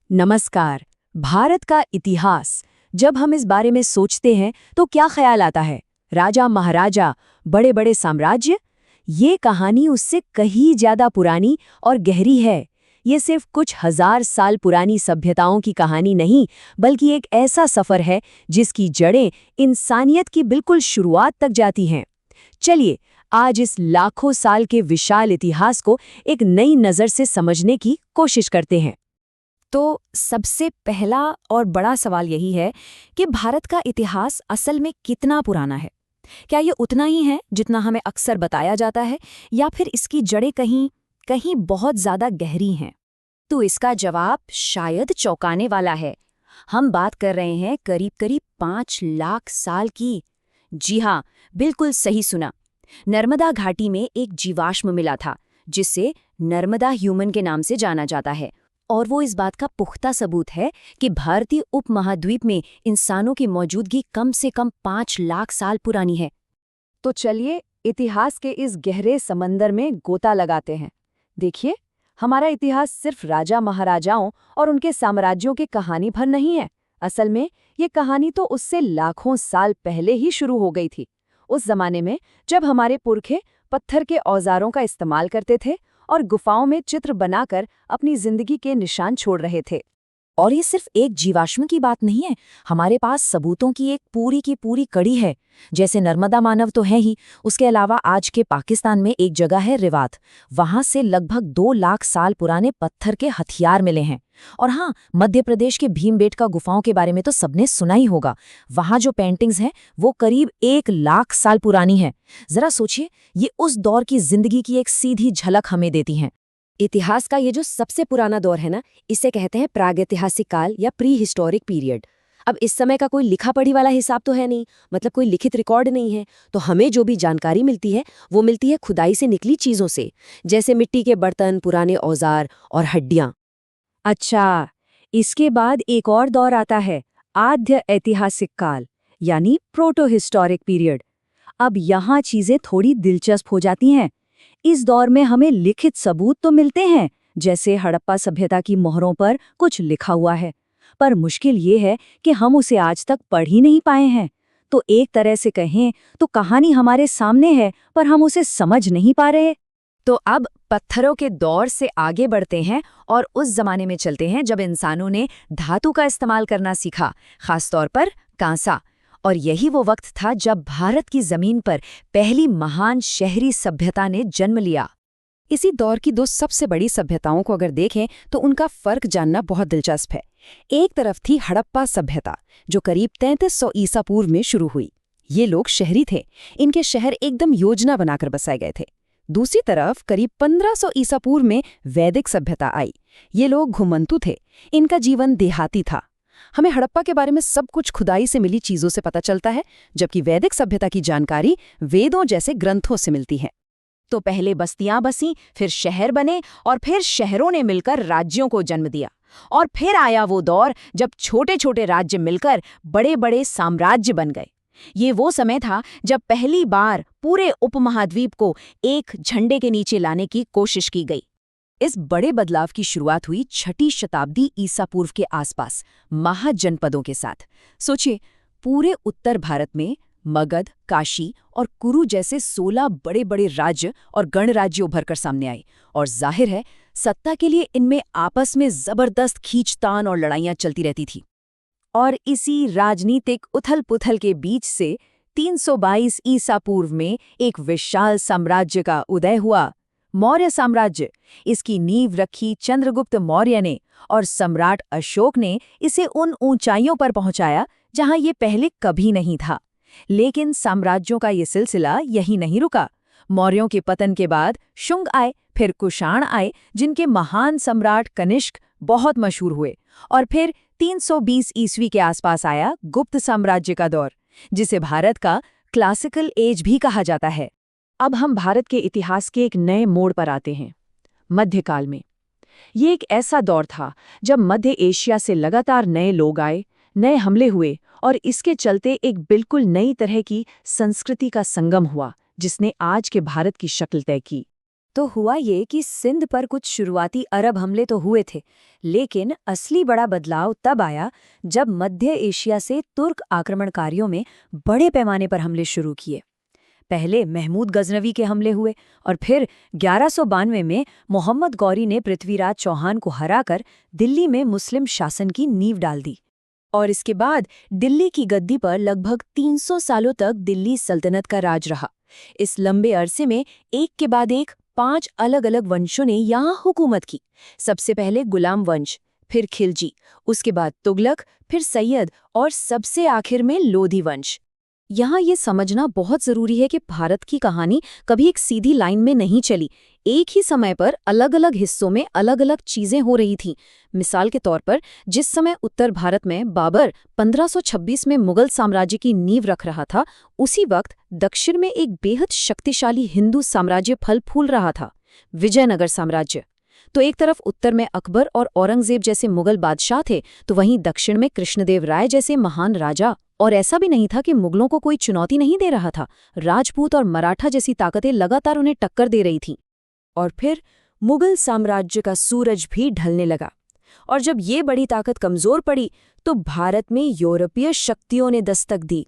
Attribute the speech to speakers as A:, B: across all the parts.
A: नमस्कार। भारत का इतिहास, जब हम इस बारे में सोचते हैं तो क्या ख्याल आता है? राजा महाराजा, बड़े बड़े साम्राज्य? ये कहानी उससे कहीं ज्यादा पुरानी और गहरी है। ये सिर्फ कुछ हजार साल पुरानी सभ्यताओं की कहानी नहीं, बल्कि एक ऐसा सफर है जिसकी जड़ें इंसानियत की बिल्कुल शुरुआत तक जाती हैं। चलिए, आज इस लाखों साल के विशाल इतिहास को एक नई नज़र से समझने की कोशिश करते हैं।
B: तो सबसे पहला और बड़ा सवाल यही है कि भारत का इतिहास असल में कितना पुराना है। क्या ये उतना ही है जितना हमें अक्सर बताया जाता है, या फिर इसकी जड़ें कहीं कहीं बहुत ज़्यादा गहरी हैं? तो इसका जवाब शायद चौंकाने वाला है। हम बात कर रहे हैं करीब करीब 5 लाख साल की। जी हाँ, बिल्कुल सही सुना। नर्मदा घाटी में एक जीवाश्म मिला था जिसे नर्मदा ह्यूमन के नाम से जाना जाता है, और वो इस बात का पुख्ता सबूत है कि भारतीय उपमहाद्वीप में इंसानों की मौजूदगी कम से कम 5 लाख साल पुरानी है।
A: तो चलिए, इतिहास के इस गहरे समंदर में गोता लगाते हैं। देखिए, हमारा इतिहास सिर्फ राजा महाराजाओं और उनके साम्राज्यों की कहानी भर नहीं है। असल में ये कहानी तो उससे लाखों साल पहले ही शुरू हो गई थी। उस जमाने में जब हमारे पुरखे पत्थर के औजारों का इस्तेमाल करते थे और गुफाओं में चित्र बनाकर अपनी जिंदगी के निशान छोड़ रहे थे।
B: और ये सिर्फ एक जीवाश्म की बात नहीं है, हमारे पास सबूतों की एक पूरी की पूरी कड़ी है। जैसे नर्मदा मानव तो है ही, उसके अलावा आज के पाकिस्तान में एक जगह है रिवात। वहां से लगभग 2 लाख साल पुराने पत्थर के हथियार मिले हैं। और हाँ, मध्य प्रदेश के भीमबेटका गुफाओं के बारे में तो सबने सुना ही होगा। वहां जो पेंटिंग्स हैं वो करीब 1 लाख साल पुरानी हैं। जरा सोचिए, ये उस दौर की जिंदगी की एक सीधी झलक हमें देती हैं।
C: इतिहास का ये जो सबसे पुराना दौर है ना, इसे कहते हैं प्रागैतिहासिक काल या प्री हिस्टोरिक पीरियड। अब इस समय का कोई लिखा पढ़ी वाला हिसाब तो है नहीं, मतलब कोई लिखित रिकॉर्ड नहीं है। तो हमें जो भी जानकारी मिलती है वो मिलती है खुदाई से निकली चीज़ों से, जैसे मिट्टी के बर्तन, पुराने औजार और हड्डियाँ।
A: अच्छा, इसके बाद एक और दौर आता है, आद्य ऐतिहासिक काल, यानी प्रोटो हिस्टोरिक पीरियड। अब यहाँ चीजें थोड़ी दिलचस्प हो जाती हैं। इस दौर में हमें लिखित सबूत तो मिलते हैं, जैसे हड़प्पा सभ्यता की मोहरों पर कुछ लिखा हुआ है, पर मुश्किल ये है कि हम उसे आज तक पढ़ ही नहीं पाए हैं। तो एक तरह से कहें तो कहानी हमारे सामने है, पर हम उसे समझ नहीं पा रहे।
B: तो अब पत्थरों के दौर से आगे बढ़ते हैं और उस जमाने में चलते हैं जब इंसानों ने धातु का इस्तेमाल करना सीखा, खासतौर पर कांसा। और यही वो वक्त था जब भारत की जमीन पर पहली महान शहरी सभ्यता ने जन्म लिया। इसी दौर की दो सबसे बड़ी सभ्यताओं को अगर देखें तो उनका फर्क जानना बहुत दिलचस्प है। एक तरफ थी हड़प्पा सभ्यता, जो करीब 3300 ईसा पूर्व में शुरू हुई। ये लोग शहरी थे, इनके शहर एकदम योजना बनाकर बसाए गए थे। दूसरी तरफ करीब 1500 ईसा पूर्व में वैदिक सभ्यता आई। ये लोग घुमंतु थे, इनका जीवन देहाती था। हमें हड़प्पा के बारे में सब कुछ खुदाई से मिली चीजों से पता चलता है, जबकि वैदिक सभ्यता की जानकारी वेदों जैसे ग्रंथों से मिलती है।
A: तो पहले बस्तियां बसीं, फिर शहर बने, और फिर शहरों ने मिलकर राज्यों को जन्म दिया। और फिर आया वो दौर जब छोटे छोटे राज्य मिलकर बड़े बड़े साम्राज्य बन गए। ये वो समय था जब पहली बार पूरे उपमहाद्वीप को एक झंडे के नीचे लाने की कोशिश की गई। इस बड़े बदलाव की शुरुआत हुई 6ठी शताब्दी ईसा पूर्व के आसपास महाजनपदों के साथ। सोचिए, पूरे उत्तर भारत में मगध, काशी और कुरु जैसे 16 बड़े बड़े राज्य और गणराज्य उभरकर सामने आए। और जाहिर है, सत्ता के लिए इनमें आपस में जबरदस्त खींचतान और लड़ाइयां चलती रहती थी। और इसी राजनीतिक उथल-पुथल के बीच से 322 ईसा पूर्व में एक विशाल साम्राज्य का उदय हुआ, मौर्य साम्राज्य। इसकी नींव रखी चंद्रगुप्त मौर्य ने, और सम्राट अशोक ने इसे उन ऊंचाइयों पर पहुंचाया जहां ये पहले कभी नहीं था। लेकिन साम्राज्यों का ये सिलसिला यहीं नहीं रुका। मौर्यों के पतन के बाद शुंग आए, फिर कुषाण आए, जिनके महान सम्राट कनिष्क बहुत मशहूर हुए। और फिर 320 ईस्वी के आसपास आया गुप्त साम्राज्य का दौर, जिसे भारत का क्लासिकल एज भी कहा जाता है। अब हम भारत के इतिहास के एक नए मोड़ पर आते हैं, मध्यकाल में। ये एक ऐसा दौर था जब मध्य एशिया से लगातार नए लोग आए, नए हमले हुए, और इसके चलते एक बिल्कुल नई तरह की संस्कृति का संगम हुआ, जिसने आज के भारत की शक्ल तय की।
B: तो हुआ ये कि सिंध पर कुछ शुरुआती अरब हमले तो हुए थे, लेकिन असली बड़ा बदलाव तब आया जब मध्य एशिया से तुर्क आक्रमणकारियों में बड़े पैमाने पर हमले शुरू किए। पहले महमूद गजनवी के हमले हुए और फिर 1192 में मोहम्मद गौरी ने पृथ्वीराज चौहान को हराकर दिल्ली में मुस्लिम शासन की नींव डाल दी। और इसके बाद दिल्ली की गद्दी पर लगभग 300 सालों तक दिल्ली सल्तनत का राज रहा। इस लंबे अरसे में एक के बाद एक 5 अलग-अलग वंशों ने यहाँ हुकूमत की। सबसे पहले गुलाम वंश, फिर खिलजी, उसके बाद तुगलक, फिर सैयद और सबसे आखिर में लोधी वंश। यहाँ ये समझना बहुत ज़रूरी है कि भारत की कहानी कभी एक सीधी लाइन में नहीं चली। एक ही समय पर अलग अलग हिस्सों में अलग अलग चीज़ें हो रही थीं। मिसाल के तौर पर जिस समय उत्तर भारत में बाबर 1526 में मुगल साम्राज्य की नींव रख रहा था, उसी वक्त दक्षिण में एक बेहद शक्तिशाली हिंदू साम्राज्य फल फूल रहा था, विजयनगर साम्राज्य। तो एक तरफ उत्तर में अकबर और औरंगजेब जैसे मुगल बादशाह थे, तो वहीं दक्षिण में कृष्णदेव राय जैसे महान राजा। और ऐसा भी नहीं था कि मुगलों को कोई चुनौती नहीं दे रहा था, राजपूत और मराठा जैसी ताकतें लगातार उन्हें टक्कर दे रही थीं। और फिर मुगल साम्राज्य का सूरज भी ढलने लगा, और जब ये बड़ी ताकत कमजोर पड़ी तो भारत में यूरोपीय शक्तियों ने दस्तक दी।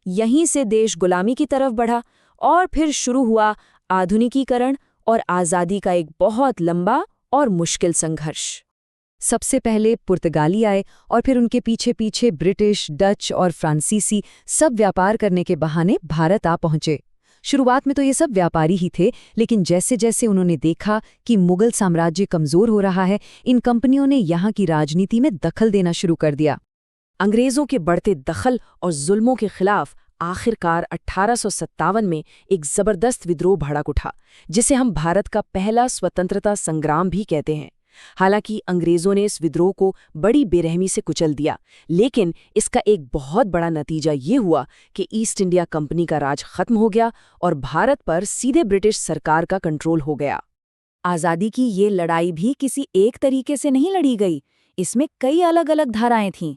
B: यहीं से देश गुलामी की तरफ बढ़ा और फिर शुरू हुआ आधुनिकीकरण और आज़ादी का एक बहुत लंबा और मुश्किल संघर्ष। सबसे पहले पुर्तगाली आए और फिर उनके पीछे पीछे ब्रिटिश, डच और फ्रांसीसी सब व्यापार करने के बहाने भारत आ पहुंचे। शुरुआत में तो ये सब व्यापारी ही थे, लेकिन जैसे जैसे उन्होंने देखा कि मुगल साम्राज्य कमज़ोर हो रहा है, इन कंपनियों ने यहाँ की राजनीति में दखल देना शुरू कर दिया।
C: अंग्रेज़ों के बढ़ते दखल और जुल्मों के खिलाफ आखिरकार 1857 में एक ज़बरदस्त विद्रोह भड़क उठा, जिसे हम भारत का पहला स्वतंत्रता संग्राम भी कहते हैं। हालांकि अंग्रेज़ों ने इस विद्रोह को बड़ी बेरहमी से कुचल दिया, लेकिन इसका एक बहुत बड़ा नतीजा ये हुआ कि ईस्ट इंडिया कंपनी का राज खत्म हो गया और भारत पर सीधे ब्रिटिश सरकार का कंट्रोल हो गया।
B: आज़ादी की ये लड़ाई भी किसी एक तरीके से नहीं लड़ी गई, इसमें कई अलग अलग धाराएं थीं।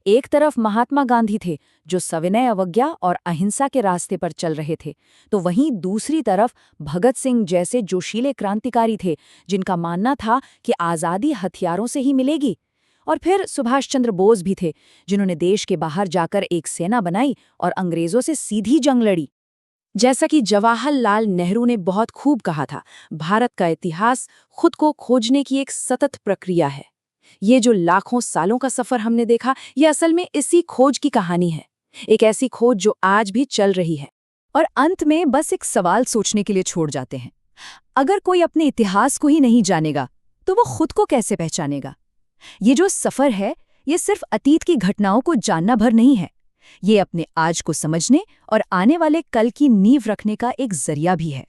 B: एक तरफ महात्मा गांधी थे जो सविनय अवज्ञा और अहिंसा के रास्ते पर चल रहे थे, तो वहीं दूसरी तरफ भगत सिंह जैसे जोशीले क्रांतिकारी थे जिनका मानना था कि आज़ादी हथियारों से ही मिलेगी। और फिर सुभाष चंद्र बोस भी थे जिन्होंने देश के बाहर जाकर एक सेना बनाई और अंग्रेज़ों से सीधी जंग लड़ी। जैसा कि जवाहरलाल नेहरू ने बहुत खूब कहा था, भारत का इतिहास खुद को खोजने की एक सतत प्रक्रिया है। ये जो लाखों सालों का सफर हमने देखा, ये असल में इसी खोज की कहानी है, एक ऐसी खोज जो आज भी चल रही है। और अंत में बस एक सवाल सोचने के लिए छोड़ जाते हैं, अगर कोई अपने इतिहास को ही नहीं जानेगा तो वो खुद को कैसे पहचानेगा? ये जो सफर है, ये सिर्फ अतीत की घटनाओं को जानना भर नहीं है, ये अपने आज को समझने और आने वाले कल की नींव रखने का एक जरिया भी है।